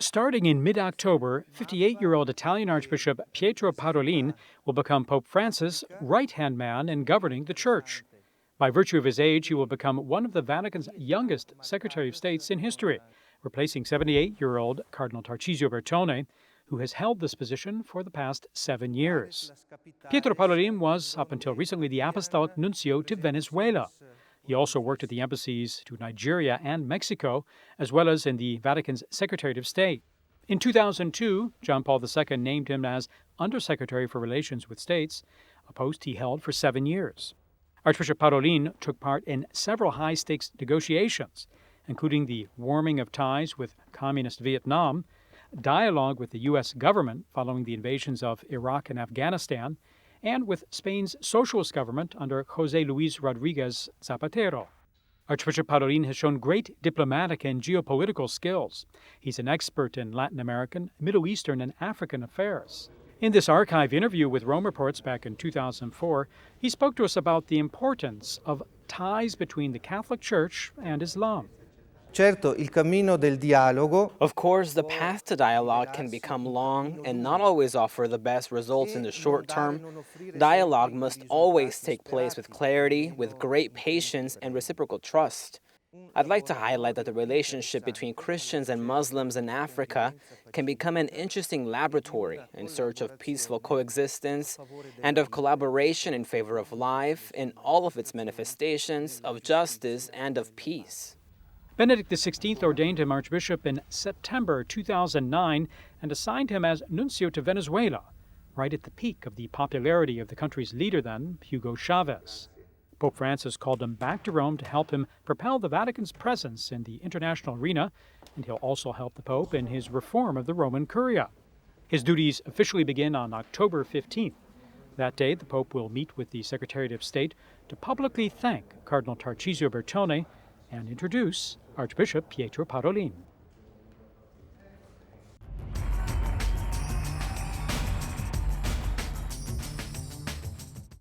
Starting in mid-October, 58-year-old Italian Archbishop Pietro Parolin will become Pope Francis' right-hand man in governing the Church. By virtue of his age, he will become one of the Vatican's youngest Secretary of States in history, replacing 78-year-old Cardinal Tarcisio Bertone, who has held this position for the past 7 years. Pietro Parolin was, up until recently, the Apostolic Nuncio to Venezuela. He also worked at the embassies to Nigeria and Mexico, as well as in the Vatican's Secretariat of State. In 2002, John Paul II named him as Undersecretary for Relations with States, a post he held for 7 years. Archbishop Parolin took part in several high-stakes negotiations, including the warming of ties with communist Vietnam, dialogue with the U.S. government following the invasions of Iraq and Afghanistan, and with Spain's socialist government under José Luis Rodríguez Zapatero. Archbishop Parolin has shown great diplomatic and geopolitical skills. He's an expert in Latin American, Middle Eastern, and African affairs. In this archive interview with Rome Reports back in 2004, he spoke to us about the importance of ties between the Catholic Church and Islam. Of course, the path to dialogue can become long and not always offer the best results in the short term. Dialogue must always take place with clarity, with great patience, and reciprocal trust. I'd like to highlight that the relationship between Christians and Muslims in Africa can become an interesting laboratory in search of peaceful coexistence and of collaboration in favor of life in all of its manifestations, of justice and of peace. Benedict XVI ordained him Archbishop in September 2009 and assigned him as Nuncio to Venezuela, right at the peak of the popularity of the country's leader then, Hugo Chavez. Pope Francis called him back to Rome to help him propel the Vatican's presence in the international arena, and he'll also help the Pope in his reform of the Roman Curia. His duties officially begin on October 15th. That day, the Pope will meet with the Secretariat of State to publicly thank Cardinal Tarcisio Bertone and introduce Archbishop Pietro Parolin.